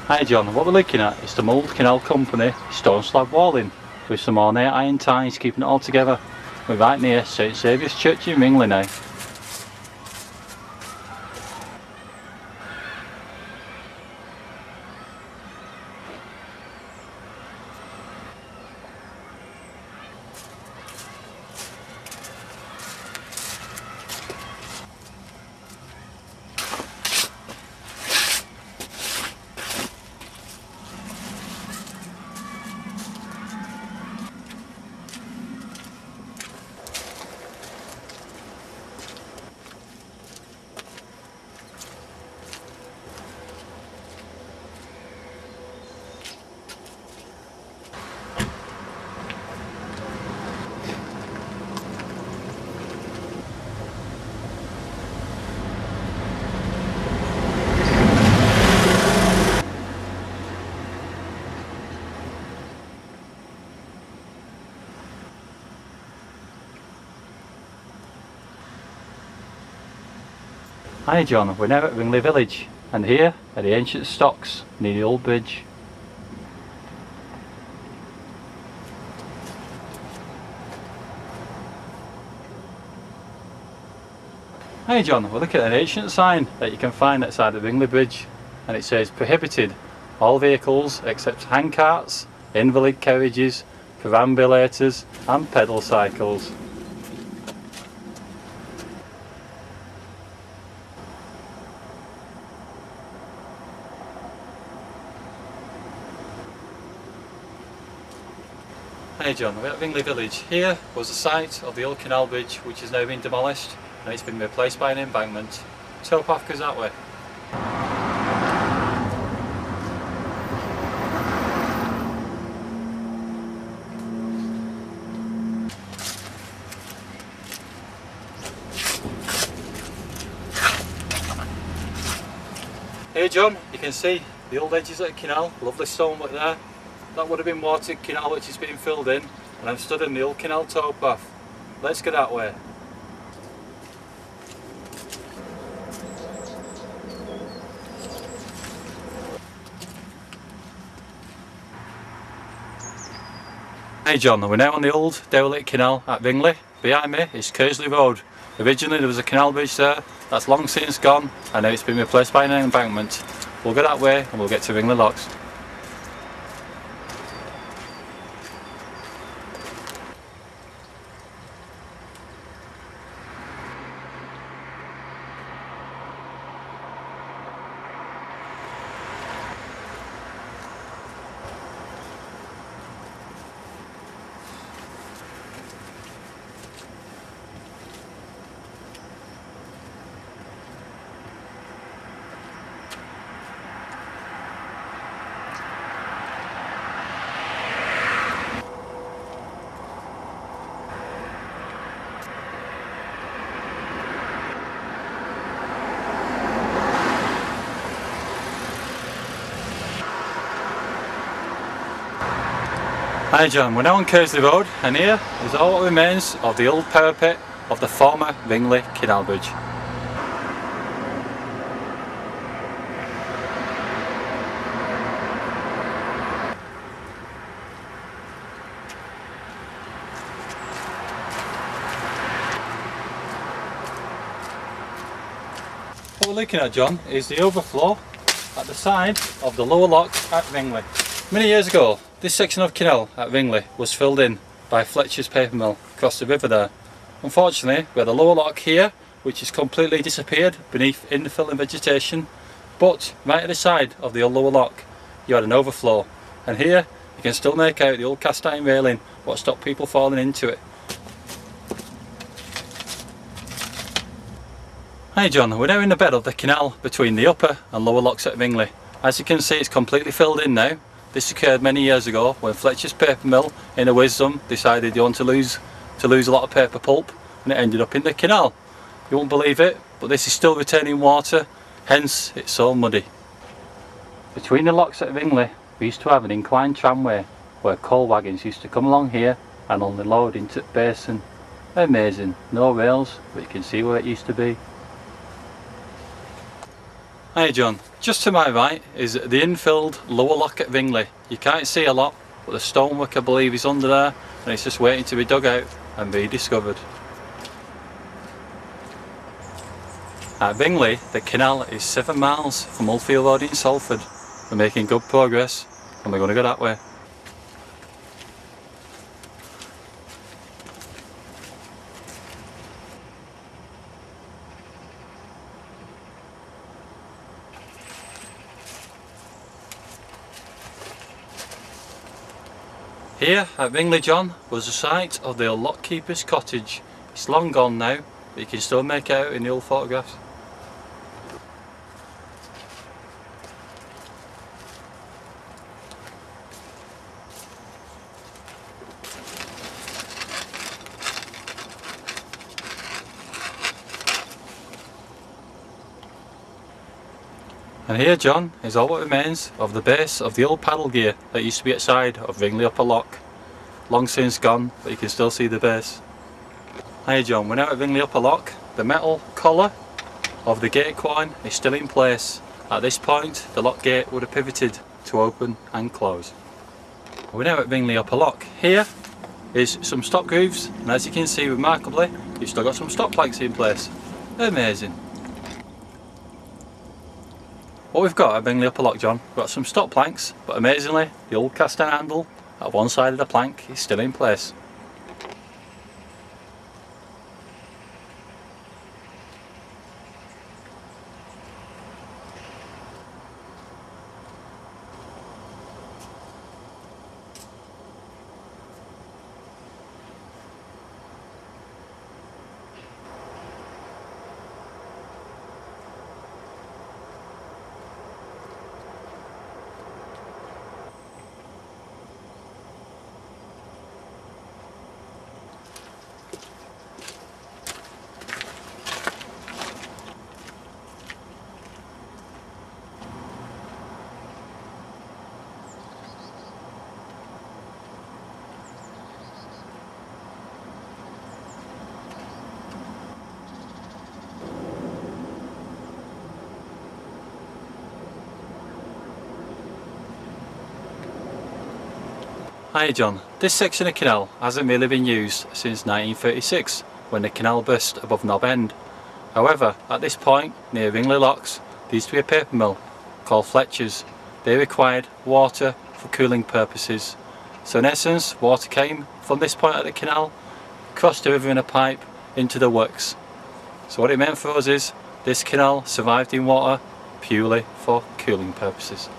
Hi John, what we're looking at is the Mulled Canal Company stone slab walling with some ornate iron ties keeping it all together. We're right near St Saviour's Church in Ringley now. Hi John, we're now at Ringley Village and here are the ancient stocks near the old bridge. Hi John, we're looking at an ancient sign that you can find outside the Ringley Bridge, and it says prohibited all vehicles except handcarts, invalid carriages, perambulators and pedal cycles. Hey John, we're at Ringley Village. Here was the site of the old canal bridge which has now been demolished and it's been replaced by an embankment. Towpath goes that way. Here John, you can see the old edges of the canal, lovely stonework there. That would have been watered canal which is being filled in, and I'm stood in the old canal towpath. Let's go that way. Hey John, we're now on the old Derelict canal at Bingley. Behind me is Prestolee Road. Originally there was a canal bridge there, that's long since gone and now it's been replaced by an embankment. We'll go that way and we'll get to Ringley Locks. Hi John, we're now on Prestolee Road and here is all what remains of the old parapet of the former Ringley Canal Bridge. What we're looking at John is the overflow at the side of the lower lock at Ringley. Many years ago, this section of canal at Ringley was filled in by Fletcher's paper mill across the river there. Unfortunately, we had the lower lock here, which has completely disappeared beneath infill and vegetation, but right at the side of the old lower lock, you had an overflow, and here you can still make out the old cast iron railing, what stopped people falling into it. Hi John, we're now in the bed of the canal between the upper and lower locks at Bingley. As you can see, it's completely filled in now. This occurred many years ago when Fletcher's paper mill, in a wisdom, decided they wanted to lose a lot of paper pulp, and it ended up in the canal. You won't believe it, but this is still retaining water, hence it's so muddy. Between the locks at Bingley, we used to have an inclined tramway where coal wagons used to come along here and only load into the basin. Amazing, no rails, but you can see where it used to be. Hi John, just to my right is the infilled lower lock at Bingley. You can't see a lot, but the stonework I believe is under there and it's just waiting to be dug out and be discovered. At Bingley, the canal is 7 miles from Infilled Road in Salford. We're making good progress and we're going to go that way. Here at Ringley, John, was the site of the old lockkeeper's cottage. It's long gone now, but you can still make out in the old photographs. And here, John, is all what remains of the base of the old paddle gear that used to be outside of Ringley Upper Lock. Long since gone, but you can still see the base. Hi John, we're now at Ringley Upper Lock. The metal collar of the gate quoin is still in place. At this point, the lock gate would have pivoted to open and close. We're now at Ringley Upper Lock. Here is some stop grooves, and as you can see, remarkably, you've still got some stop planks in place. Amazing. What we've got at Bingley Upper Lock, John, we've got some stop planks, but amazingly the old cast iron handle at one side of the plank is still in place. Hi John, this section of canal hasn't really been used since 1936 when the canal burst above Knob End. However, at this point near Ringley Locks there used to be a paper mill called Fletcher's. They required water for cooling purposes. So in essence, water came from this point of the canal, crossed the river in a pipe into the works. So what it meant for us is this canal survived in water purely for cooling purposes.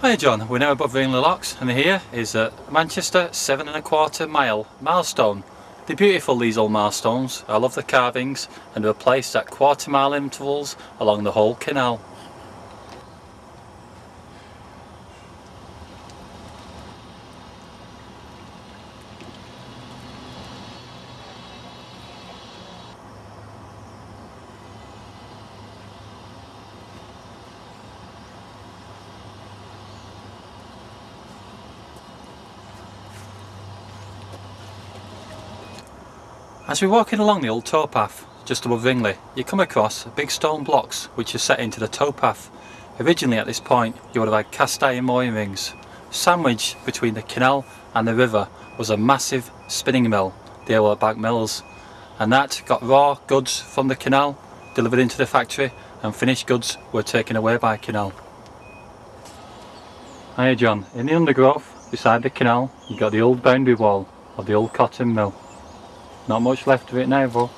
Hi John, we're now above Ringley Locks and here is a Manchester 7¼ mile milestone. They're beautiful, these old milestones. I love the carvings and they're placed at quarter-mile intervals along the whole canal. As we're walking along the old towpath just above Ringley, you come across big stone blocks which are set into the towpath. Originally at this point you would have had cast iron mooring rings. Sandwiched between the canal and the river was a massive spinning mill, the Derelict mills, and that got raw goods from the canal delivered into the factory and finished goods were taken away by canal. Hiya John, in the undergrowth beside the canal you got the old boundary wall. of the old cotton mill. Not much left of it now though.